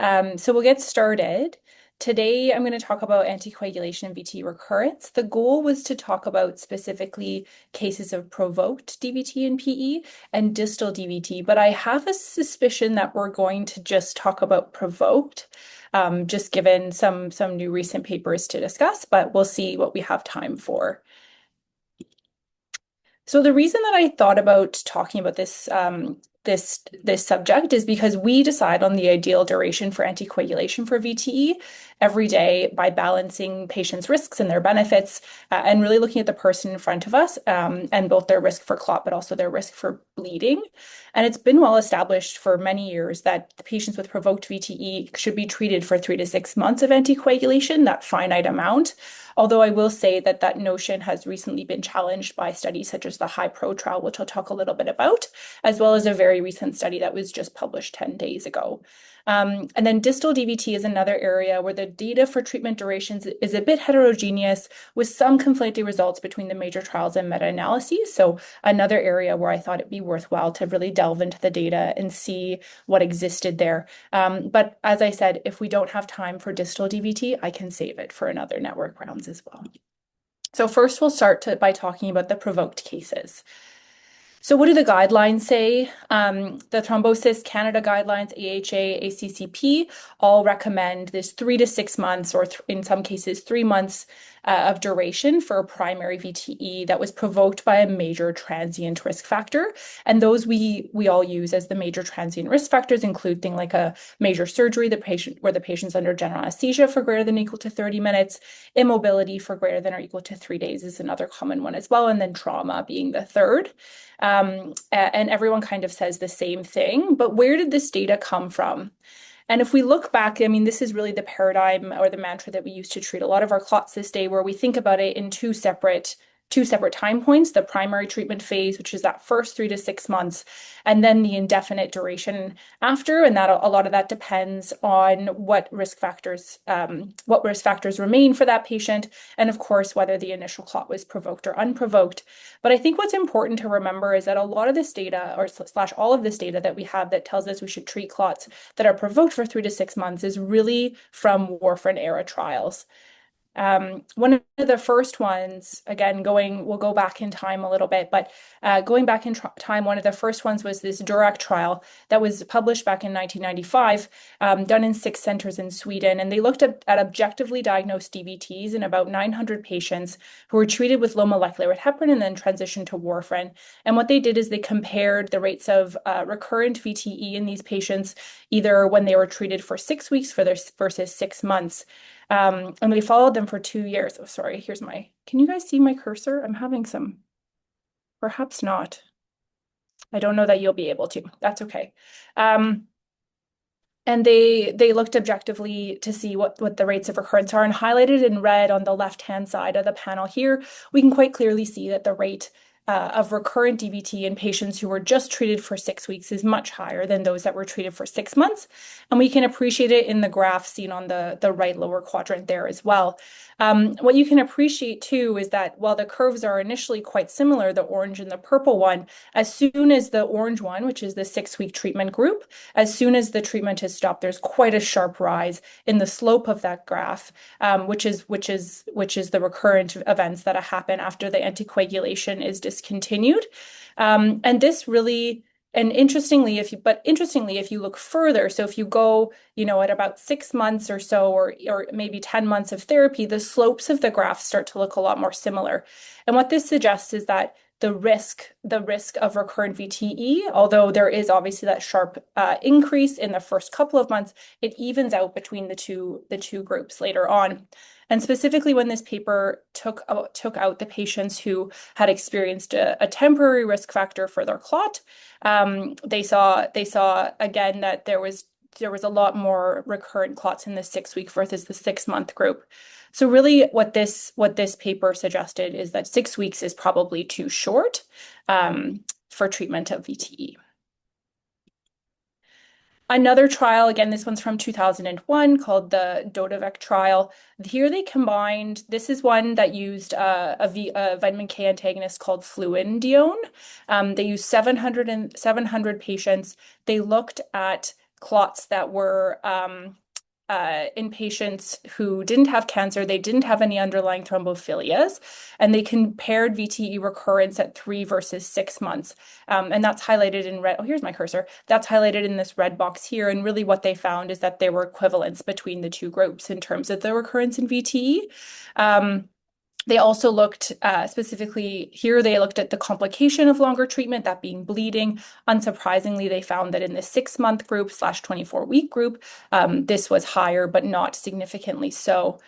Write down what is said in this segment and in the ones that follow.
So we'll get started. Today, I'm going to talk about anticoagulation and VTE recurrence. The goal was to talk about specifically cases of provoked DVT and PE and distal DVT, but I have a suspicion that we're going to just talk about provoked, just given some new recent papers to discuss, but we'll see what we have time for. So the reason that I thought about talking about this subject is because we decide on the ideal duration for anticoagulation for VTE every day by balancing patients' risks and their benefits, and really looking at the person in front of us, and both their risk for clot, but also their risk for bleeding. And it's been well established for many years that the patients with provoked VTE should be treated for 3 to 6 months of anticoagulation, that finite amount. Although I will say that that notion has recently been challenged by studies such as the High-Pro trial, which I'll talk a little bit about, as well as a very recent study that was just published 10 days ago. And then distal DVT is another area where the data for treatment durations is a bit heterogeneous, with some conflicting results between the major trials and meta-analyses. So another area where I thought it'd be worthwhile to really delve into the data and see what existed there. But as I said, if we don't have time for distal DVT, I can save it for another network rounds as well. So first we'll start by talking about the provoked cases. So what do the guidelines say? The Thrombosis Canada guidelines, AHA, ACCP, all recommend this 3 to 6 months, or in some cases 3 months of duration for a primary VTE that was provoked by a major transient risk factor. And those we all use as the major transient risk factors include things like a major surgery, where the patient's under general anesthesia for greater than or equal to 30 minutes, immobility for greater than or equal to 3 days is another common one as well, and then trauma being the third. And everyone kind of says the same thing, but where did this data come from? And if we look back, I mean, this is really the paradigm or the mantra that we use to treat a lot of our clots this day, where we think about it in two separate time points: the primary treatment phase, which is that first 3 to 6 months, and then the indefinite duration after. And that a lot of that depends on what risk factors remain for that patient, and of course whether the initial clot was provoked or unprovoked. But I think what's important to remember is that a lot of this data, or slash all of this data that we have that tells us we should treat clots that are provoked for 3 to 6 months, is really from warfarin era trials. One of the first ones, again, we'll go back in time a little bit, but going back in time, one of the first ones was this Durac trial that was published back in 1995, done in 6 centers in Sweden. And they looked at objectively diagnosed DVTs in about 900 patients who were treated with low molecular weight heparin and then transitioned to warfarin. And what they did is they compared the rates of recurrent VTE in these patients, either when they were treated for 6 weeks versus 6 months. And we followed them for 2 years. Oh, sorry, can you guys see my cursor? I'm having perhaps not. I don't know that you'll be able to. That's okay. And they looked objectively to see what the rates of recurrence are, and highlighted in red on the left-hand side of the panel here, we can quite clearly see that the rate of recurrent DVT in patients who were just treated for 6 weeks is much higher than those that were treated for 6 months. And we can appreciate it in the graph seen on the right lower quadrant there as well. What you can appreciate too is that while the curves are initially quite similar, the orange and the purple one, as soon as the orange one, which is the 6-week treatment group, as soon as the treatment has stopped, there's quite a sharp rise in the slope of that graph, which is the recurrent events that happen after the anticoagulation is discontinued. And this really, and interestingly, if you look further, so if you go, at about 6 months or so, or maybe 10 months of therapy, the slopes of the graph start to look a lot more similar. And what this suggests is that the risk of recurrent VTE, although there is obviously that sharp increase in the first couple of months, it evens out between the two groups later on. And specifically, when this paper took out the patients who had experienced a temporary risk factor for their clot, they saw again that there was a lot more recurrent clots in the 6-week versus the 6-month group. So really what this paper suggested is that 6 weeks is probably too short for treatment of VTE. Another trial, again, this one's from 2001, called the Dodavec trial. Here they combined, this is one that used a vitamin K antagonist called fluindione. They used 700 patients. They looked at clots that were in patients who didn't have cancer, they didn't have any underlying thrombophilias, and they compared VTE recurrence at 3 versus 6 months. And that's highlighted in red. Oh, here's my cursor. That's highlighted in this red box here. And really what they found is that there were equivalents between the two groups in terms of the recurrence in VTE. They also looked specifically here, they looked at the complication of longer treatment, that being bleeding. Unsurprisingly, they found that in the 6-month group / 24-week group, this was higher, but not significantly so.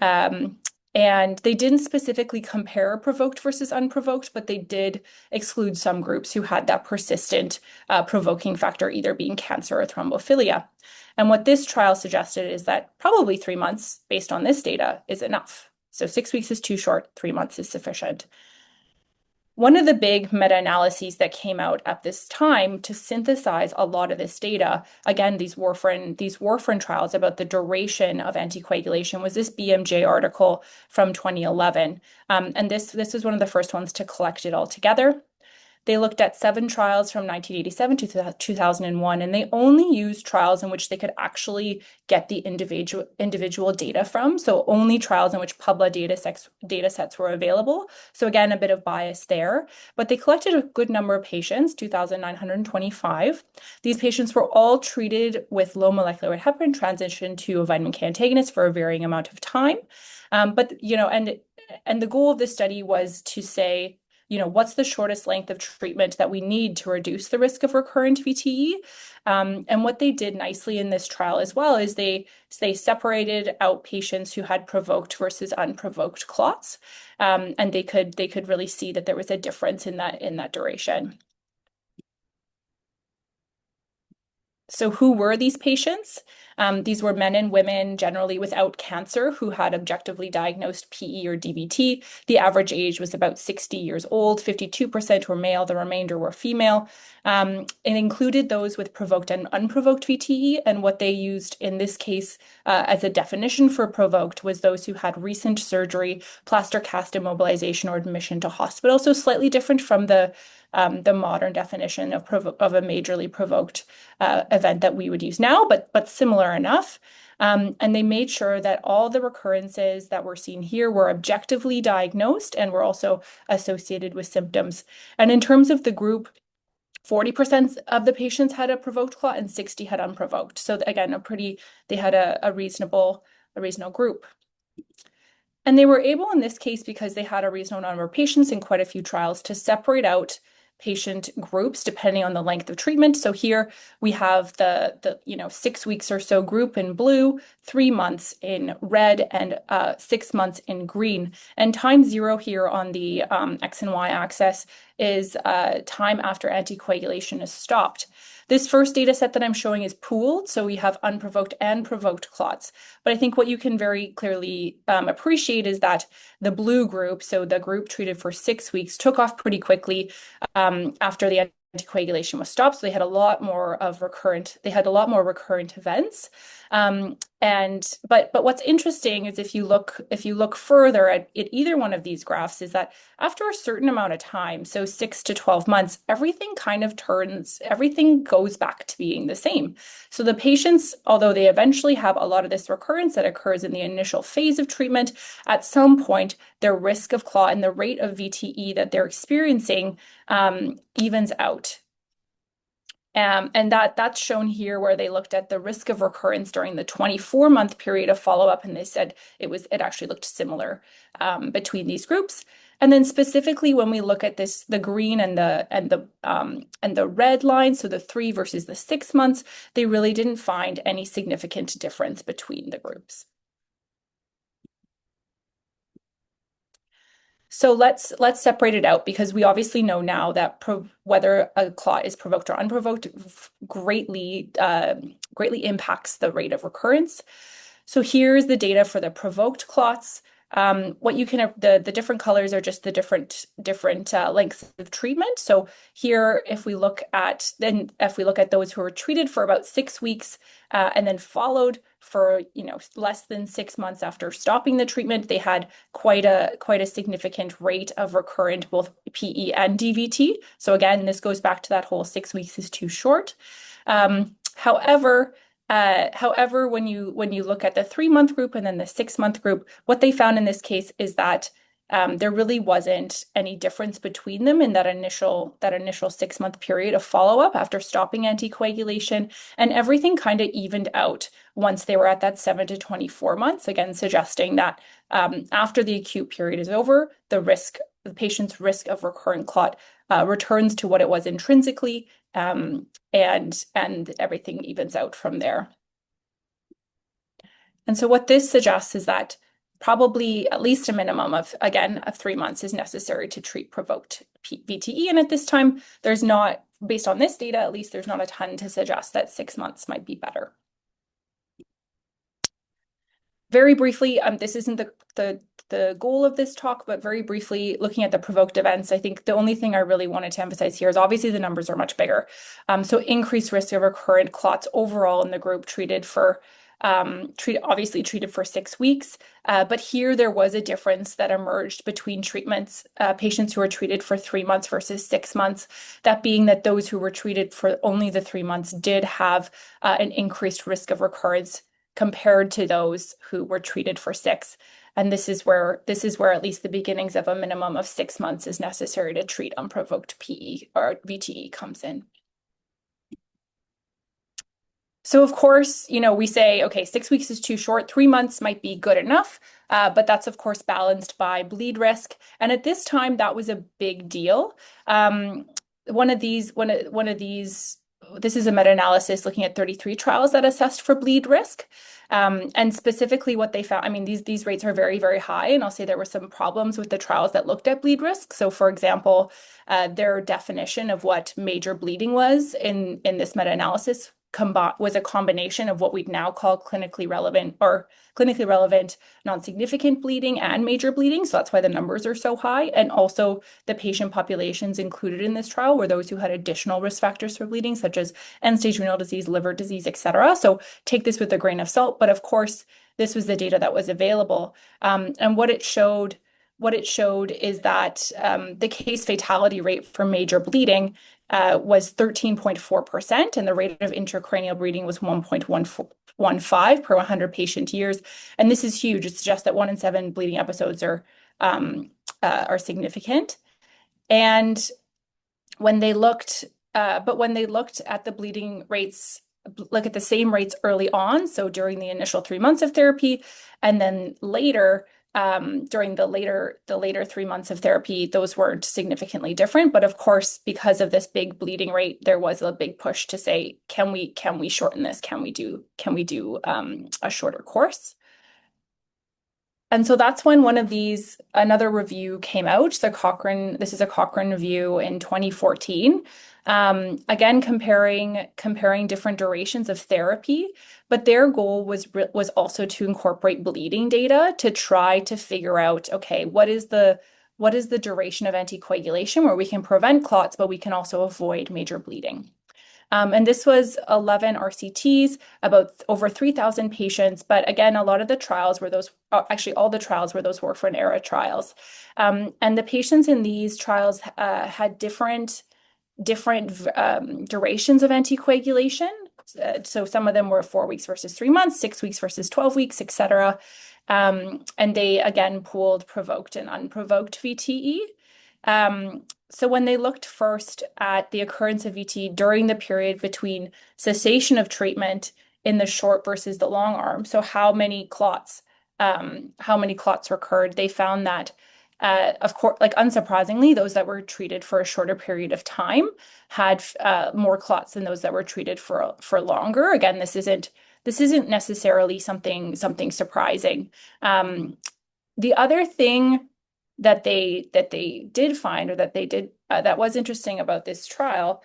And they didn't specifically compare provoked versus unprovoked, but they did exclude some groups who had that persistent provoking factor, either being cancer or thrombophilia. And what this trial suggested is that probably 3 months, based on this data, is enough. So 6 weeks is too short, 3 months is sufficient. One of the big meta-analyses that came out at this time to synthesize a lot of this data, again, these warfarin trials about the duration of anticoagulation, was this BMJ article from 2011. And this was one of the first ones to collect it all together. They looked at 7 trials from 1987 to 2001, and they only used trials in which they could actually get the individual data from. So only trials in which PUBLA data sets were available. So again, a bit of bias there. But they collected a good number of patients, 2,925. These patients were all treated with low molecular weight heparin, transitioned to a vitamin K antagonist for a varying amount of time. But the goal of this study was to say, what's the shortest length of treatment that we need to reduce the risk of recurrent VTE? And what they did nicely in this trial as well is they separated out patients who had provoked versus unprovoked clots, and they could really see that there was a difference in that duration. So who were these patients? These were men and women generally without cancer who had objectively diagnosed PE or DVT. The average age was about 60 years old. 52% were male, the remainder were female. It included those with provoked and unprovoked VTE. And what they used in this case as a definition for provoked was those who had recent surgery, plaster cast immobilization, or admission to hospital. So slightly different from the modern definition of a majorly provoked event that we would use now, but similar enough. And they made sure that all the recurrences that were seen here were objectively diagnosed and were also associated with symptoms. And in terms of the group, 40% of the patients had a provoked clot and 60 had unprovoked. So again, they had a reasonable group. And they were able in this case, because they had a reasonable number of patients in quite a few trials, to separate out patient groups depending on the length of treatment. So here we have the 6 weeks or so group in blue, 3 months in red, and 6 months in green. And time 0 here on the X and Y axis is time after anticoagulation is stopped. This first data set that I'm showing is pooled, so we have unprovoked and provoked clots. But I think what you can very clearly appreciate is that the blue group, so the group treated for 6 weeks, took off pretty quickly after the anticoagulation was stopped. So they had a lot more recurrent events. But what's interesting is if you look further at either one of these graphs, is that after a certain amount of time, so 6 to 12 months, everything goes back to being the same. So the patients, although they eventually have a lot of this recurrence that occurs in the initial phase of treatment, at some point their risk of clot and the rate of VTE that they're experiencing evens out. And that's shown here, where they looked at the risk of recurrence during the 24-month period of follow-up, and they said it actually looked similar between these groups. And then specifically when we look at this, the green and the red line, so the 3 versus the 6 months, they really didn't find any significant difference between the groups. So let's separate it out, because we obviously know now that whether a clot is provoked or unprovoked greatly impacts the rate of recurrence. So here's the data for the provoked clots. The different colors are just the different lengths of treatment. So here, if we look at those who were treated for about 6 weeks and then followed for less than 6 months after stopping the treatment, they had quite a significant rate of recurrent both PE and DVT. So again, this goes back to that whole 6 weeks is too short. However, when you look at the 3 month group and then the 6 month group, what they found in this case is that there really wasn't any difference between them in that initial 6 month period of follow-up after stopping anticoagulation, and everything kind of evened out once they were at that 7 to 24 months. Again, suggesting that after the acute period is over, the patient's risk of recurrent clot returns to what it was intrinsically, and everything evens out from there. And so what this suggests is that probably at least a minimum of, again, of 3 months is necessary to treat provoked VTE. And at this time, there's not, based on this data, at least there's not a ton to suggest that 6 months might be better. Very briefly, this isn't the goal of this talk, but very briefly, looking at the provoked events, I think the only thing I really wanted to emphasize here is obviously the numbers are much bigger. So increased risk of recurrent clots overall in the group obviously treated for 6 weeks. But here there was a difference that emerged between treatments, patients who were treated for 3 months versus 6 months. That being that those who were treated for only the 3 months did have an increased risk of recurrence compared to those who were treated for 6. And this is where at least the beginnings of a minimum of 6 months is necessary to treat unprovoked PE or VTE comes in. So of course, we say, okay, 6 weeks is too short, 3 months might be good enough, but that's of course balanced by bleed risk. And at this time, that was a big deal. This is a meta-analysis looking at 33 trials that assessed for bleed risk. And specifically what they found, I mean, these rates are very, very high. And I'll say there were some problems with the trials that looked at bleed risk. So for example, their definition of what major bleeding was in this meta-analysis was a combination of what we'd now call clinically relevant non-significant bleeding and major bleeding. So that's why the numbers are so high. And also the patient populations included in this trial were those who had additional risk factors for bleeding, such as end-stage renal disease, liver disease, etc. So take this with a grain of salt. But of course, this was the data that was available. And what it showed is that the case fatality rate for major bleeding was 13.4%, and the rate of intracranial bleeding was 1.15 per 100 patient years. And this is huge. It suggests that 1 in 7 bleeding episodes are significant. And when they looked at the bleeding rates, look at the same rates early on, so during the initial 3 months of therapy, and then later, during the later 3 months of therapy, those weren't significantly different. But of course, because of this big bleeding rate, there was a big push to say, can we shorten this? Can we do a shorter course? And so that's when another review came out. This is a Cochrane review in 2014. Again, comparing different durations of therapy, but their goal was also to incorporate bleeding data to try to figure out, okay, what is the duration of anticoagulation where we can prevent clots, but we can also avoid major bleeding. And this was 11 RCTs, about over 3,000 patients. But again, a lot of the trials were actually all the trials were those warfarin era trials. And the patients in these trials had different durations of anticoagulation. So some of them were 4 weeks versus 3 months, 6 weeks versus 12 weeks, etc. And they again pooled provoked and unprovoked VTE. So when they looked first at the occurrence of VTE during the period between cessation of treatment in the short versus the long arm, so how many clots recurred, they found that of course, like unsurprisingly, those that were treated for a shorter period of time had more clots than those that were treated for longer. Again, this isn't necessarily something surprising. The other thing that they did find, or that was interesting about this trial,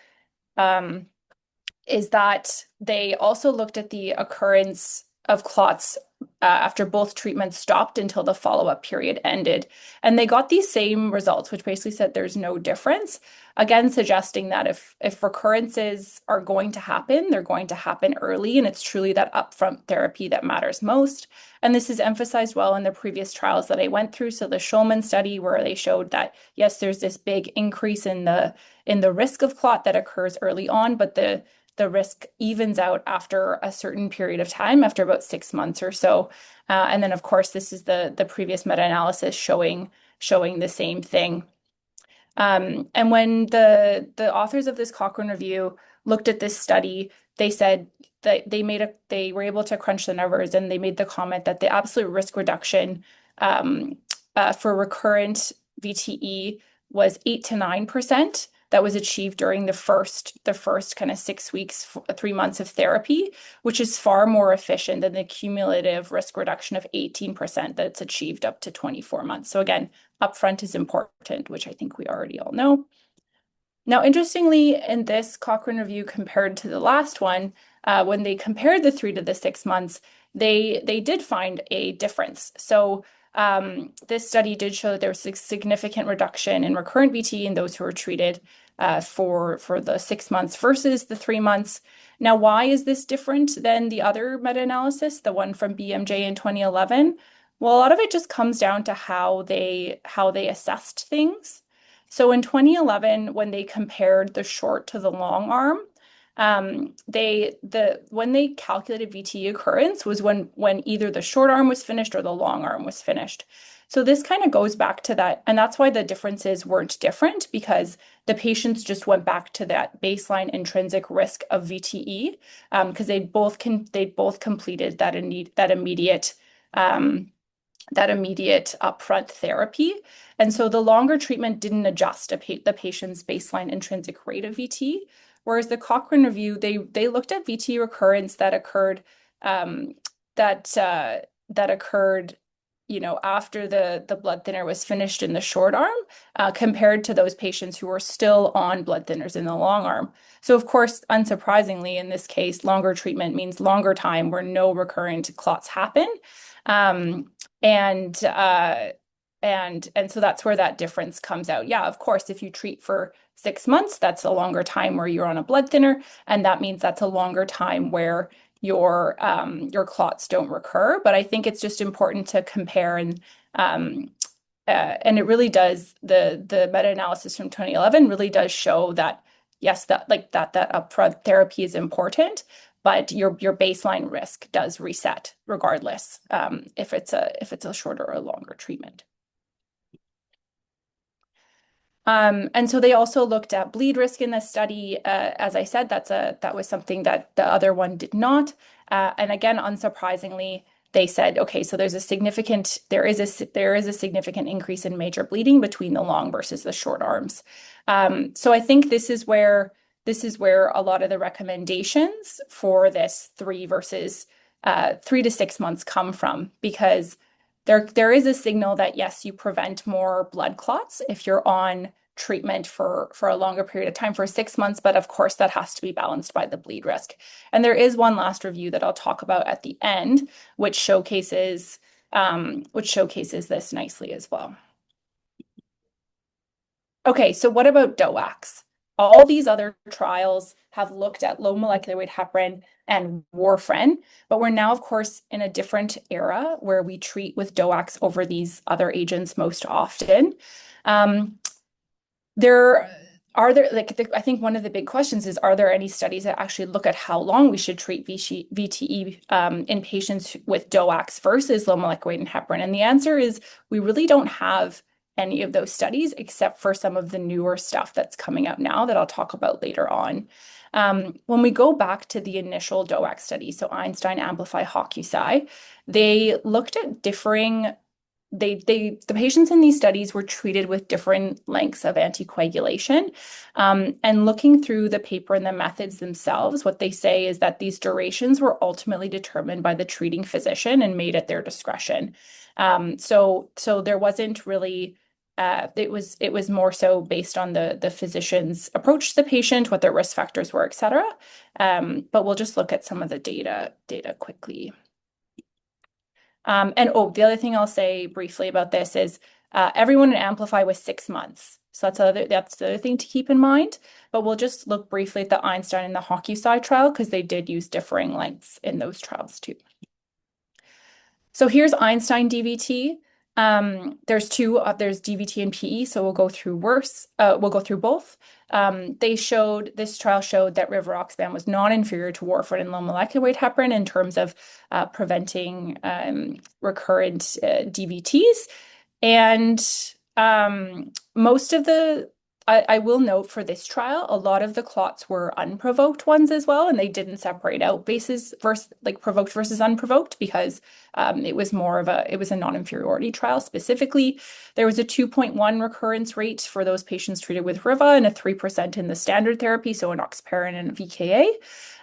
is that they also looked at the occurrence of clots after both treatments stopped until the follow-up period ended. And they got these same results, which basically said there's no difference. Again, suggesting that if recurrences are going to happen, they're going to happen early, and it's truly that upfront therapy that matters most. And this is emphasized well in the previous trials that I went through. So the Schulman study, where they showed that, yes, there's this big increase in the risk of clot that occurs early on, but the the risk evens out after a certain period of time, after about 6 months or so. And then, of course, this is the previous meta-analysis showing the same thing. And when the authors of this Cochrane review looked at this study, they said that they were able to crunch the numbers, and they made the comment that the absolute risk reduction um, for recurrent VTE was 8 to 9%. That was achieved during the first kind of 6 weeks, 3 months of therapy, which is far more efficient than the cumulative risk reduction of 18% that's achieved up to 24 months. So again, upfront is important, which I think we already all know. Now, interestingly, in this Cochrane review compared to the last one, when they compared the 3 to the 6 months, they did find a difference. So this study did show that there was a significant reduction in recurrent VTE in those who were treated for the 6 months versus the 3 months. Now, why is this different than the other meta-analysis, the one from BMJ in 2011? Well, a lot of it just comes down to how they assessed things. So in 2011, when they compared the short to the long arm, when they calculated VTE occurrence was when either the short arm was finished or the long arm was finished. So this kind of goes back to that, and that's why the differences weren't different, because the patients just went back to that baseline intrinsic risk of VTE, because they both completed that immediate upfront therapy. And so the longer treatment didn't adjust the patient's baseline intrinsic rate of VT, whereas the Cochrane review, they looked at VT recurrence that occurred after the blood thinner was finished in the short arm, compared to those patients who were still on blood thinners in the long arm. So of course, unsurprisingly, in this case, longer treatment means longer time where no recurrent clots happen. Um, and uh, and so that's where that difference comes out. Yeah, of course, if you treat for 6 months, that's a longer time where you're on a blood thinner, and that means that's a longer time where your clots don't recur. But I think it's just important to compare, and it really does, the meta-analysis from 2011 really does show that yes, that upfront therapy is important, but your baseline risk does reset regardless, if it's a shorter or longer treatment. And so they also looked at bleed risk in this study. As I said, that was something that the other one did not. And again, unsurprisingly, they said, okay, so there is a significant increase in major bleeding between the long versus the short arms. So I think this is where a lot of the recommendations for this 3 to 6 months come from, because there is a signal that yes, you prevent more blood clots if you're on treatment for a longer period of time, for 6 months, but of course that has to be balanced by the bleed risk. And there is one last review that I'll talk about at the end, which showcases this nicely as well. Okay, so what about DOACs? All these other trials have looked at low molecular weight heparin and warfarin, but we're now, of course, in a different era where we treat with DOACs over these other agents most often. I think one of the big questions is, are there any studies that actually look at how long we should treat VTE in patients with DOACs versus low molecular weight and heparin? And the answer is we really don't have any of those studies, except for some of the newer stuff that's coming out now that I'll talk about later on. When we go back to the initial DOAC study, so Einstein, Amplify, HOCUSI, they looked at the patients in these studies were treated with different lengths of anticoagulation. And looking through the paper and the methods themselves, what they say is that these durations were ultimately determined by the treating physician and made at their discretion. So there wasn't really it was more so based on the physician's approach to the patient, what their risk factors were, et cetera. But we'll just look at some of the data quickly. The other thing I'll say briefly about this is everyone in Amplify was 6 months. So that's the other thing to keep in mind. But we'll just look briefly at the Einstein and the HOCUSI trial, because they did use differing lengths in those trials too. So here's Einstein DVT. There's DVT and PE, so we'll go through both. This trial showed that rivaroxaban was non-inferior to warfarin and low molecular weight heparin in terms of preventing recurrent DVTs. And most of I will note for this trial, a lot of the clots were unprovoked ones as well, and they didn't separate out bases versus like provoked versus unprovoked because it was a non-inferiority trial specifically. There was a 2.1 recurrence rate for those patients treated with Riva and a 3% in the standard therapy, so enoxaparin and VKA.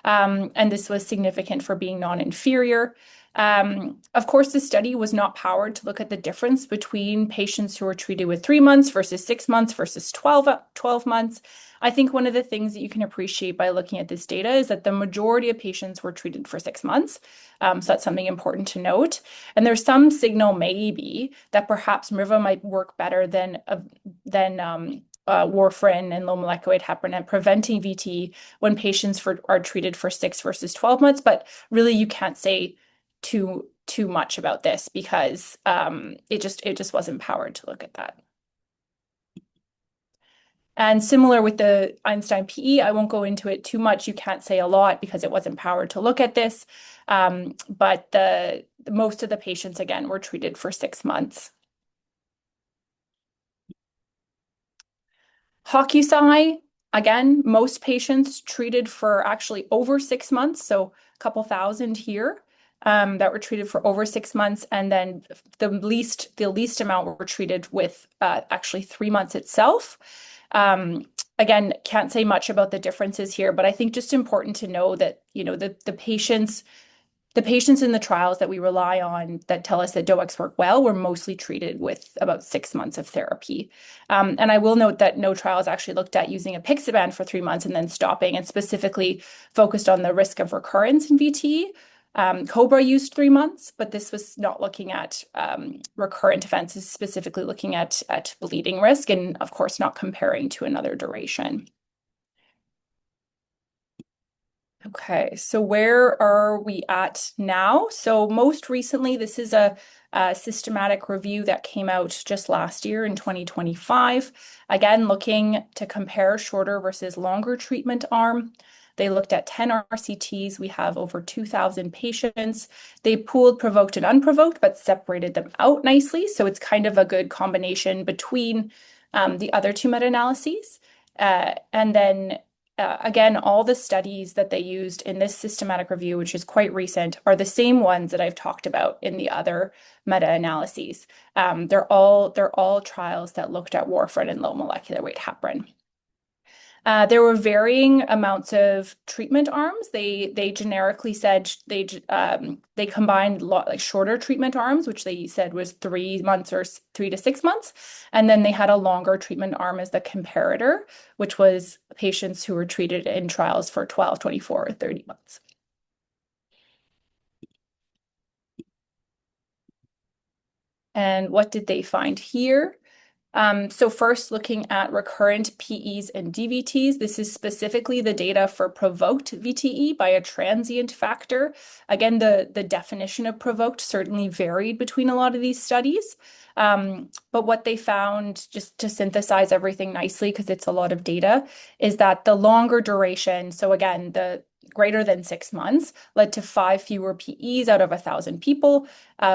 And this was significant for being non-inferior. Of course, the study was not powered to look at the difference between patients who were treated with 3 months versus 6 months versus 12 months. I think one of the things that you can appreciate by looking at this data is that the majority of patients were treated for 6 months. So that's something important to note. And there's some signal maybe that perhaps Riva might work better than warfarin and low molecular weight heparin at preventing VT when are treated for 6 versus 12 months. But really, you can't say too much about this because it just wasn't powered to look at that. And similar with the Einstein PE, I won't go into it too much. You can't say a lot because it wasn't powered to look at this. But most of the patients, again, were treated for 6 months. Hokusai, again, most patients treated for actually over 6 months, so a couple thousand here that were treated for over 6 months, and then the least amount were treated with actually 3 months itself. Again, can't say much about the differences here, but I think just important to know that the patients in the trials that we rely on that tell us that DOACs work well were mostly treated with about 6 months of therapy. And I will note that no trials actually looked at using apixaban for 3 months and then stopping and specifically focused on the risk of recurrence in VTE. Cobra used 3 months, but this was not looking at recurrent events, it's specifically looking at bleeding risk and, of course, not comparing to another duration. Okay, so where are we at now? So most recently, this is a systematic review that came out just last year in 2025. Again, looking to compare shorter versus longer treatment arm. They looked at 10 RCTs. We have over 2,000 patients. They pooled provoked and unprovoked, but separated them out nicely. So it's kind of a good combination between the other two meta-analyses. And then again, all the studies that they used in this systematic review, which is quite recent, are the same ones that I've talked about in the other meta-analyses. They're all trials that looked at warfarin and low molecular weight heparin. There were varying amounts of treatment arms. They generically said they combined like shorter treatment arms, which they said was 3 months or 3 to 6 months, and then they had a longer treatment arm as the comparator, which was patients who were treated in trials for 12, 24, or 30 months. And what did they find here? So first, looking at recurrent PEs and DVTs, this is specifically the data for provoked VTE by a transient factor. Again, the definition of provoked certainly varied between a lot of these studies. But what they found, just to synthesize everything nicely, because it's a lot of data, is that the longer duration, so again, the greater than 6 months, led to 5 fewer PEs out of 1,000 people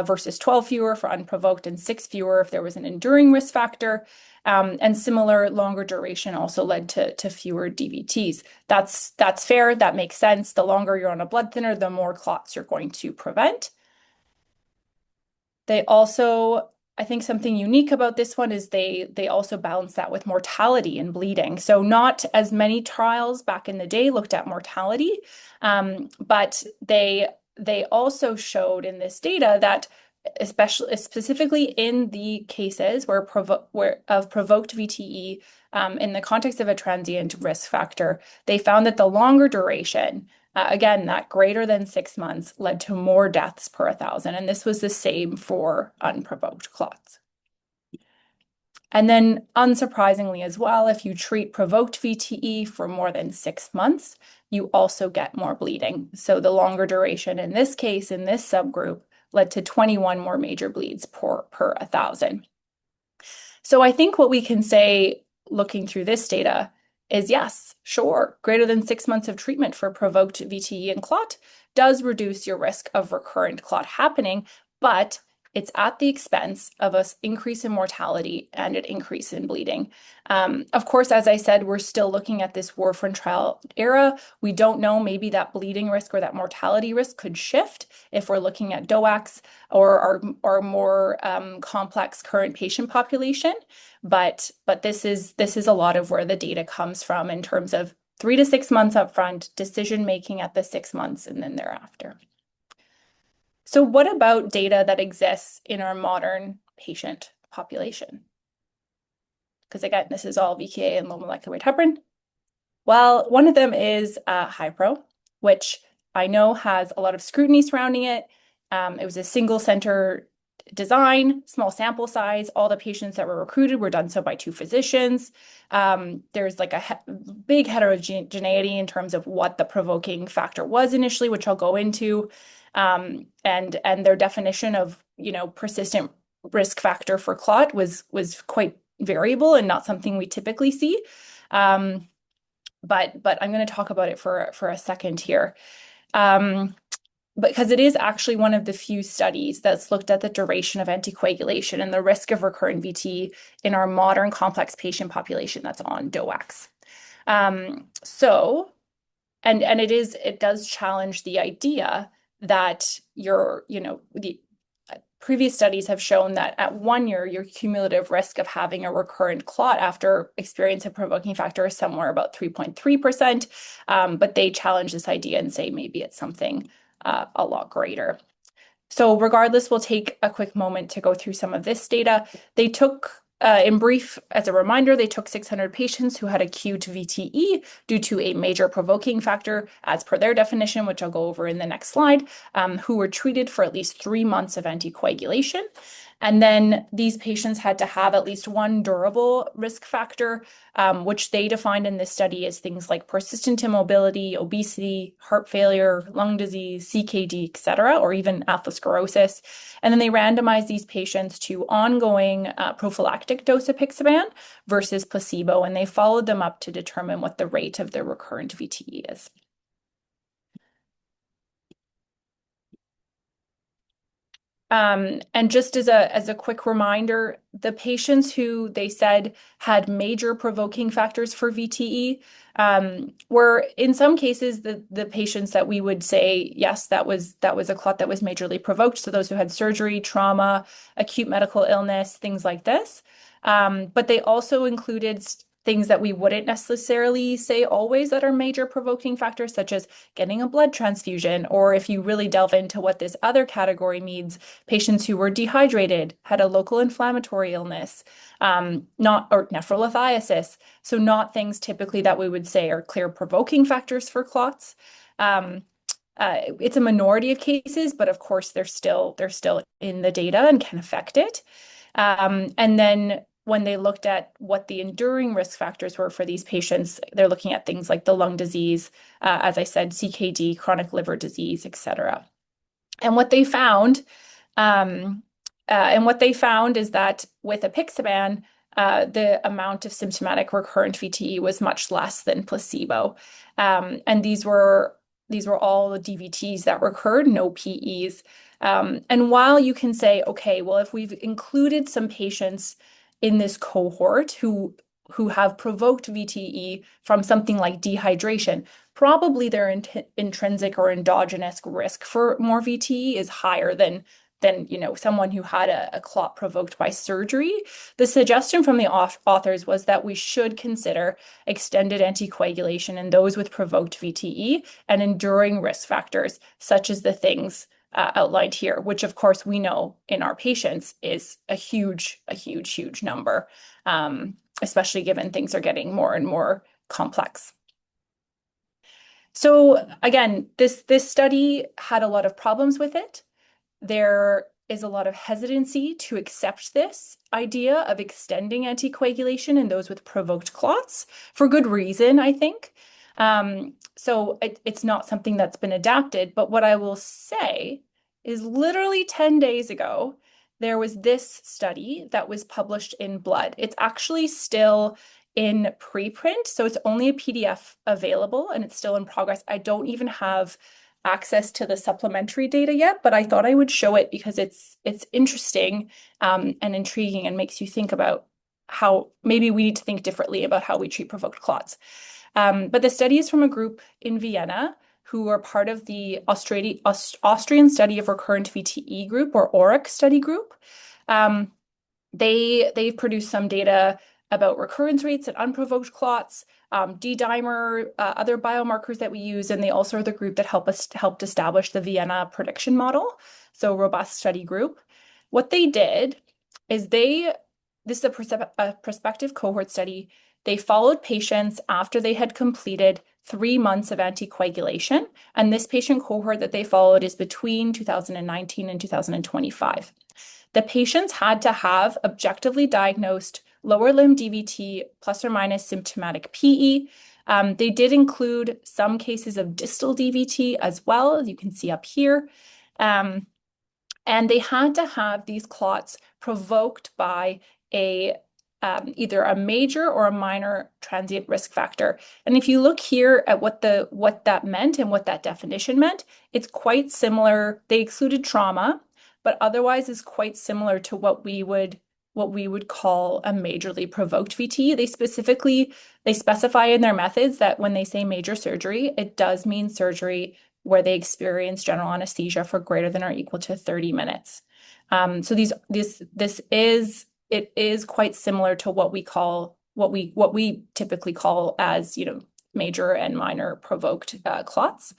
versus 12 fewer for unprovoked and 6 fewer if there was an enduring risk factor. And similar longer duration also led to fewer DVTs. That's fair. That makes sense. The longer you're on a blood thinner, the more clots you're going to prevent. They also, I think something unique about this one is they also balance that with mortality and bleeding. So not as many trials back in the day looked at mortality, but they also showed in this data that specifically in the cases where of provoked VTE in the context of a transient risk factor, they found that the longer duration, again, that greater than 6 months, led to more deaths per 1,000. And this was the same for unprovoked clots. And then, unsurprisingly as well, if you treat provoked VTE for more than 6 months, you also get more bleeding. So the longer duration in this case, in this subgroup, led to 21 more major bleeds per 1,000. So I think what we can say looking through this data is yes, sure, greater than 6 months of treatment for provoked VTE and clot does reduce your risk of recurrent clot happening, but it's at the expense of an increase in mortality and an increase in bleeding. Of course, as I said, we're still looking at this warfarin trial era. We don't know, maybe that bleeding risk or that mortality risk could shift if we're looking at DOACs or our more complex current patient population. But this is a lot of where the data comes from in terms of 3 to 6 months upfront, decision making at the 6 months and then thereafter. So what about data that exists in our modern patient population? Because again, this is all VKA and low molecular weight heparin. Well, one of them is HiPro, which I know has a lot of scrutiny surrounding it. It was a single center design, small sample size. All the patients that were recruited were done so by 2 physicians. There's like a big heterogeneity in terms of what the provoking factor was initially, which I'll go into, and their definition of persistent risk factor for clot was quite variable and not something we typically see. But I'm going to talk about it for a second here. Because it is actually one of the few studies that's looked at the duration of anticoagulation and the risk of recurrent VT in our modern complex patient population that's on DOACs. It does challenge the idea that the previous studies have shown that at 1 year, your cumulative risk of having a recurrent clot after experience of provoking factor is somewhere about 3.3%. But they challenge this idea and say maybe it's something a lot greater. So regardless, we'll take a quick moment to go through some of this data. They took, in brief, as a reminder, they took 600 patients who had acute VTE due to a major provoking factor, as per their definition, which I'll go over in the next slide, who were treated for at least 3 months of anticoagulation. And then these patients had to have at least one durable risk factor, which they defined in this study as things like persistent immobility, obesity, heart failure, lung disease, CKD, et cetera, or even atherosclerosis. And then they randomized these patients to ongoing prophylactic dose of apixaban versus placebo, and they followed them up to determine what the rate of their recurrent VTE is. And just as a quick reminder, the patients who they said had major provoking factors for VTE were in some cases the patients that we would say, yes, that was a clot that was majorly provoked. So those who had surgery, trauma, acute medical illness, things like this. But they also included things that we wouldn't necessarily say always that are major provoking factors, such as getting a blood transfusion, or if you really delve into what this other category means, patients who were dehydrated, had a local inflammatory illness, or nephrolithiasis. So not things typically that we would say are clear provoking factors for clots. It's a minority of cases, but of course they're still in the data and can affect it. And then when they looked at what the enduring risk factors were for these patients, they're looking at things like the lung disease, as I said, CKD, chronic liver disease, et cetera. And what they found, is that with apixaban, the amount of symptomatic recurrent VTE was much less than placebo. And these were all the DVTs that recurred, no PEs. And while you can say, okay, well, if we've included some patients in this cohort who have provoked VTE from something like dehydration, probably their intrinsic or endogenous risk for more VTE is higher than someone who had a clot provoked by surgery. The suggestion from the authors was that we should consider extended anticoagulation in those with provoked VTE and enduring risk factors, such as the things outlined here, which of course we know in our patients is a huge number, especially given things are getting more and more complex. So again, this study had a lot of problems with it. There is a lot of hesitancy to accept this idea of extending anticoagulation in those with provoked clots for good reason, I think. So it's not something that's been adapted, but what I will say is literally 10 days ago, there was this study that was published in Blood. It's actually still in preprint, so it's only a PDF available and it's still in progress. I don't even have access to the supplementary data yet, but I thought I would show it because it's interesting and intriguing and makes you think about how maybe we need to think differently about how we treat provoked clots. But the study is from a group in Vienna who are part of the Austrian Study of Recurrent VTE group or ORIC study group. Um, they've produced some data about recurrence rates and unprovoked clots, D-dimer, other biomarkers that we use, and they also are the group that helped establish the Vienna prediction model, so robust study group. What they did is this is a prospective cohort study. They followed patients after they had completed 3 months of anticoagulation, and this patient cohort that they followed is between 2019 and 2025. The patients had to have objectively diagnosed lower limb DVT plus or minus symptomatic PE. They did include some cases of distal DVT as well, as you can see up here. And they had to have these clots provoked by a either a major or a minor transient risk factor. And if you look here at what that meant and what that definition meant, it's quite similar. They excluded trauma, but otherwise is quite similar to what we would call a majorly provoked VTE. They specify in their methods that when they say major surgery, it does mean surgery where they experience general anesthesia for greater than or equal to 30 minutes. So it is quite similar to what we typically call as, major and minor provoked clots.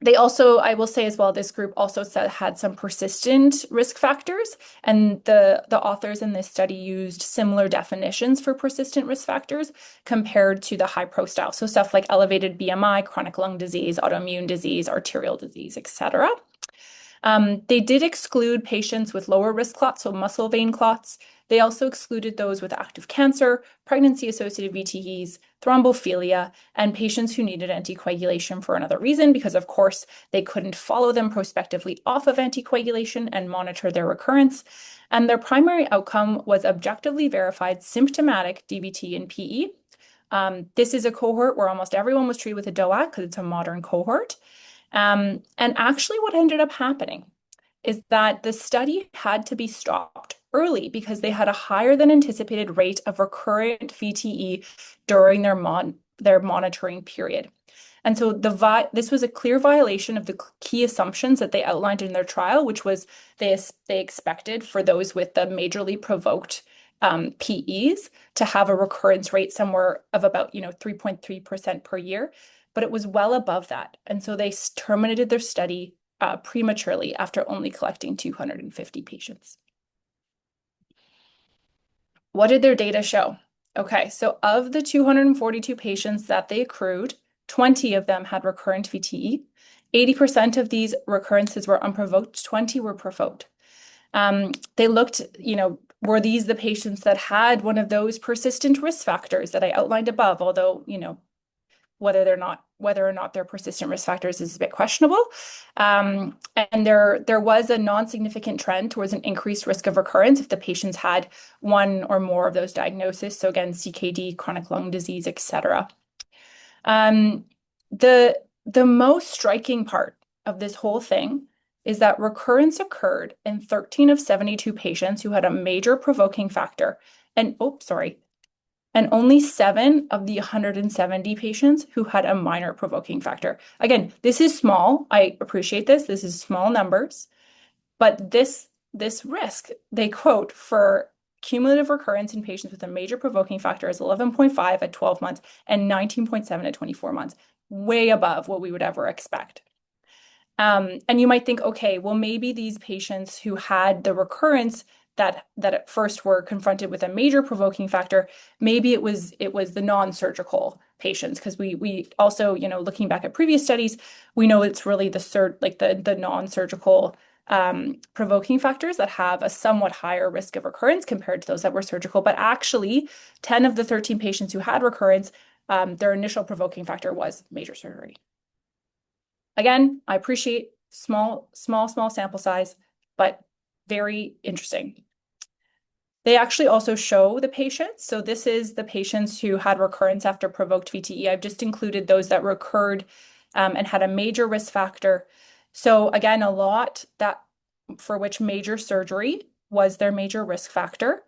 They also, I will say as well, this group also had some persistent risk factors, and the authors in this study used similar definitions for persistent risk factors compared to the high pro style. So stuff like elevated BMI, chronic lung disease, autoimmune disease, arterial disease, etc. They did exclude patients with lower risk clots, so muscle vein clots. They also excluded those with active cancer, pregnancy-associated VTEs, thrombophilia, and patients who needed anticoagulation for another reason, because of course they couldn't follow them prospectively off of anticoagulation and monitor their recurrence. And their primary outcome was objectively verified symptomatic DVT and PE. This is a cohort where almost everyone was treated with a DOAC because it's a modern cohort. And actually what ended up happening is that the study had to be stopped early because they had a higher than anticipated rate of recurrent VTE during their monitoring period. And so this was a clear violation of the key assumptions that they outlined in their trial, which was they expected for those with the majorly provoked PEs to have a recurrence rate somewhere of about 3.3% per year, but it was well above that. And so they terminated their study prematurely after only collecting 250 patients. What did their data show? Okay, so of the 242 patients that they accrued, 20 of them had recurrent VTE. 80% of these recurrences were unprovoked, 20 were provoked. They looked, were these the patients that had one of those persistent risk factors that I outlined above, although, whether or not they're persistent risk factors is a bit questionable. And there was a non-significant trend towards an increased risk of recurrence if the patients had one or more of those diagnoses. So again, CKD, chronic lung disease, etc. The most striking part of this whole thing is that recurrence occurred in 13 of 72 patients who had a major provoking factor. And only 7 of the 170 patients who had a minor provoking factor. Again, this is small. I appreciate this. This is small numbers. But this risk, they quote, for cumulative recurrence in patients with a major provoking factor is 11.5 at 12 months and 19.7 at 24 months, way above what we would ever expect. And you might think, okay, well, maybe these patients who had the recurrence that at first were confronted with a major provoking factor, maybe it was the non-surgical patients, because we also, looking back at previous studies, we know it's really the non-surgical provoking factors that have a somewhat higher risk of recurrence compared to those that were surgical. But actually, 10 of the 13 patients who had recurrence, their initial provoking factor was major surgery. Again, I appreciate small sample size, but very interesting. They actually also show the patients. So this is the patients who had recurrence after provoked VTE. I've just included those that recurred and had a major risk factor. So again, a lot that for which major surgery was their major risk factor.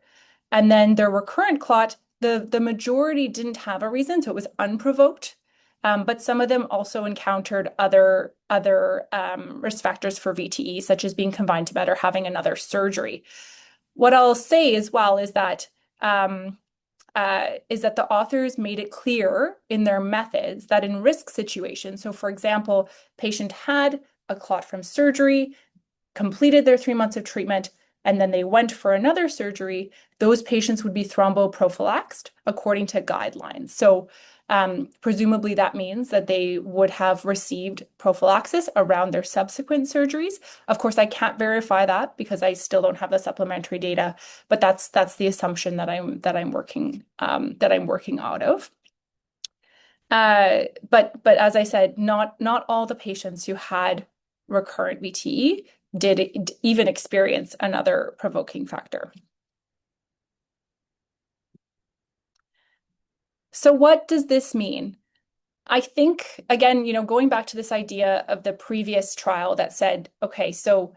And then their recurrent clot, the majority didn't have a reason, so it was unprovoked. But some of them also encountered other risk factors for VTE, such as being confined to bed or having another surgery. What I'll say as well is that the authors made it clear in their methods that in risk situations, so for example, patient had a clot from surgery, completed their 3 months of treatment, and then they went for another surgery, those patients would be thromboprophylaxed according to guidelines. So presumably that means that they would have received prophylaxis around their subsequent surgeries. Of course, I can't verify that because I still don't have the supplementary data, but that's the assumption that I'm working out of. But as I said, not all the patients who had recurrent VTE did even experience another provoking factor. So what does this mean? I think, again, going back to this idea of the previous trial that said, okay, so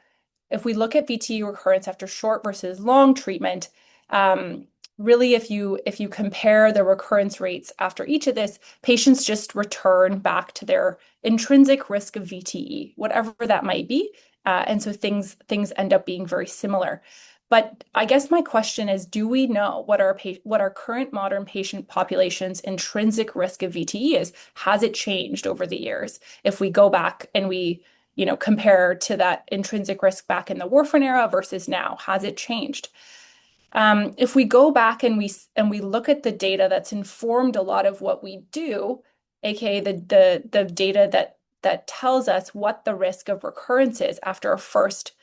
if we look at VTE recurrence after short versus long treatment, really, if you compare the recurrence rates after each of this, patients just return back to their intrinsic risk of VTE, whatever that might be. And so things end up being very similar. But I guess my question is, do we know what our current modern patient population's intrinsic risk of VTE is? Has it changed over the years? If we go back and we compare to that intrinsic risk back in the warfarin era versus now, has it changed? If we go back and we look at the data that's informed a lot of what we do, aka the data that tells us what the risk of recurrence is after a first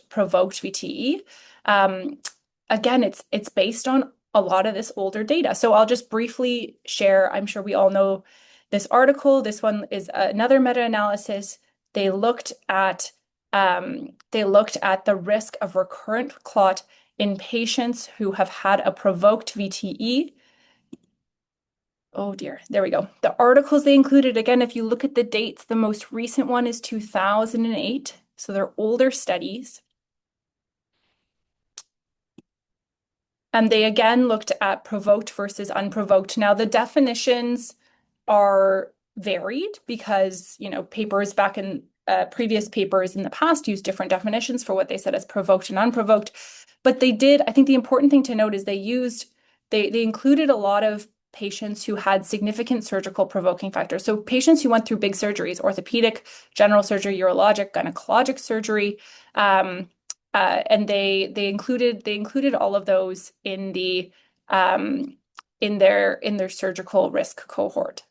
provoked VTE. Again, it's based on a lot of this older data. So I'll just briefly share. I'm sure we all know this article. This one is another meta-analysis. They looked at the risk of recurrent clot in patients who have had a provoked VTE. Oh dear, there we go. The articles they included, again, if you look at the dates, the most recent one is 2008. So they're older studies. And they again looked at provoked versus unprovoked. Now the definitions are varied because, papers back in previous papers in the past used different definitions for what they said as provoked and unprovoked. But they did, I think the important thing to note is they included a lot of patients who had significant surgical provoking factors. So patients who went through big surgeries, orthopedic, general surgery, urologic, gynecologic surgery, and they included all of those in their surgical risk cohort.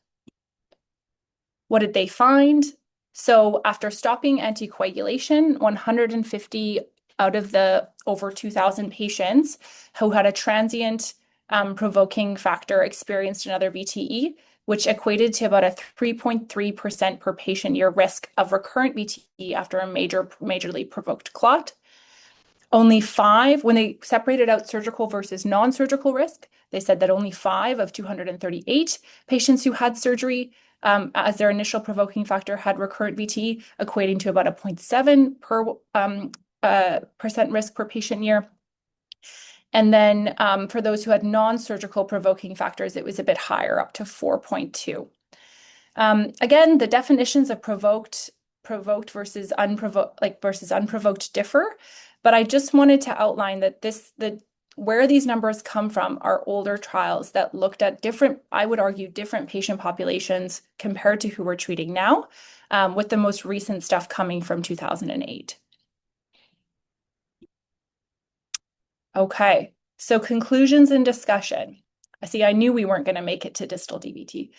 What did they find? So after stopping anticoagulation, 150 out of the over 2,000 patients who had a transient provoking factor experienced another VTE, which equated to about a 3.3% per patient year risk of recurrent VTE after a majorly provoked clot. Only 5, when they separated out surgical versus non-surgical risk, they said that only 5 of 238 patients who had surgery as their initial provoking factor had recurrent VTE, equating to about a 0.7 percent risk per patient year. And then for those who had non-surgical provoking factors, it was a bit higher, up to 4.2. Again, the definitions of provoked versus unprovoked differ, but I just wanted to outline that where these numbers come from are older trials that looked at different, I would argue, different patient populations compared to who we're treating now, with the most recent stuff coming from 2008. Okay, so conclusions and discussion. I knew we weren't going to make it to distal DVT.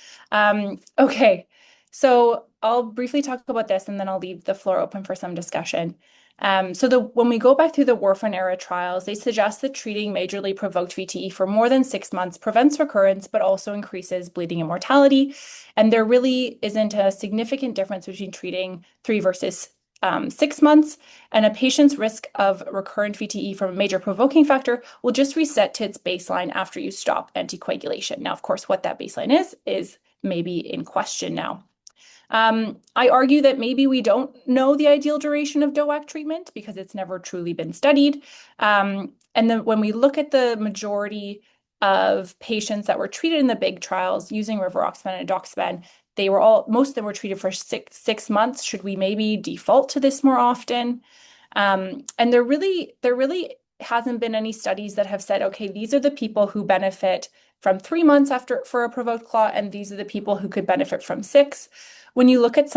Okay, So I'll briefly talk about this and then I'll leave the floor open for some discussion. When we go back through the warfarin era trials, they suggest that treating majorly provoked VTE for more than 6 months prevents recurrence, but also increases bleeding and mortality. And there really isn't a significant difference between treating 3 versus 6 months. And a patient's risk of recurrent VTE from a major provoking factor will just reset to its baseline after you stop anticoagulation. Now, of course, what that baseline is maybe in question now. I argue that maybe we don't know the ideal duration of DOAC treatment because it's never truly been studied. And then when we look at the majority of patients that were treated in the big trials using rivaroxaban and edoxaban, most of them were treated for six months. Should we maybe default to this more often? And there really hasn't been any studies that have said, okay, these are the people who benefit from 3 months after for a provoked clot, and these are the people who could benefit from 6. When you look at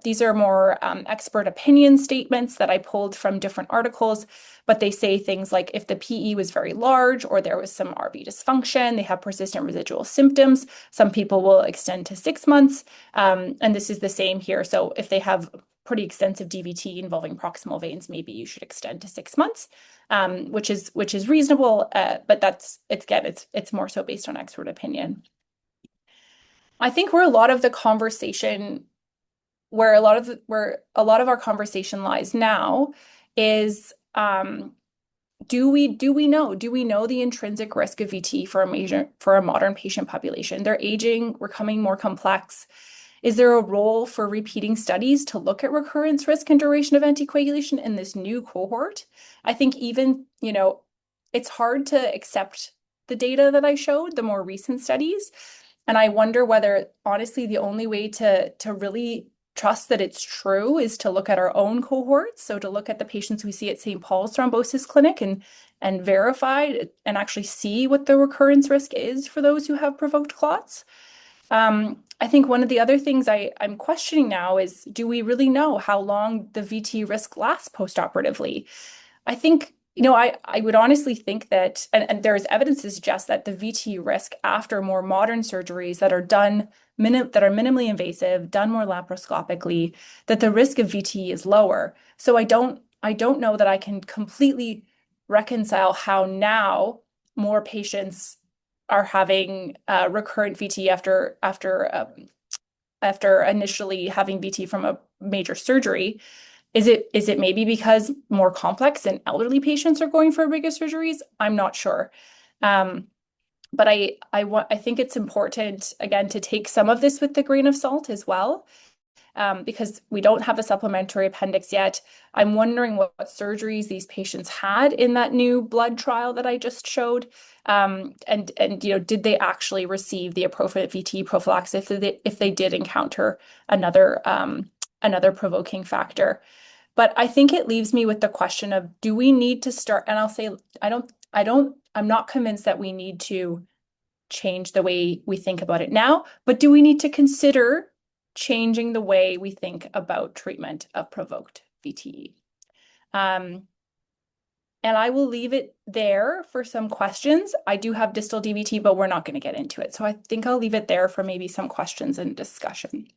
these are more expert opinion statements that I pulled from different articles, but they say things like if the PE was very large or there was some RV dysfunction, they have persistent residual symptoms, some people will extend to 6 months. And this is the same here. So if they have pretty extensive DVT involving proximal veins, maybe you should extend to 6 months, which is reasonable, but it's more so based on expert opinion. I think where a lot of our conversation lies now is do we know the intrinsic risk of VT for a modern patient population? They're aging, we're becoming more complex. Is there a role for repeating studies to look at recurrence risk and duration of anticoagulation in this new cohort? I think even, it's hard to accept the data that I showed, the more recent studies. And I wonder whether, honestly, the only way to really trust that it's true is to look at our own cohorts. So to look at the patients we see at St. Paul's Thrombosis Clinic and verify and actually see what the recurrence risk is for those who have provoked clots. I think one of the other things I'm questioning now is, do we really know how long the VT risk lasts postoperatively? I think, I would honestly think that, and there is evidence to suggest that the VT risk after more modern surgeries that are minimally invasive, done more laparoscopically, that the risk of VT is lower. So I don't know that I can completely reconcile how now more patients are having recurrent VT after initially having VT from a major surgery. Is it maybe because more complex and elderly patients are going for bigger surgeries? I'm not sure. But I think it's important, again, to take some of this with a grain of salt as well, because we don't have a supplementary appendix yet. I'm wondering what surgeries these patients had in that new blood trial that I just showed. And did they actually receive the appropriate VT prophylaxis if they did encounter another provoking factor? But I think it leaves me with the question of, do we need to start? And I'll say, I'm not convinced that we need to change the way we think about it now, but do we need to consider changing the way we think about treatment of provoked VTE? And I will leave it there for some questions. I do have distal DVT, but we're not going to get into it. So I think I'll leave it there for maybe some questions and discussion.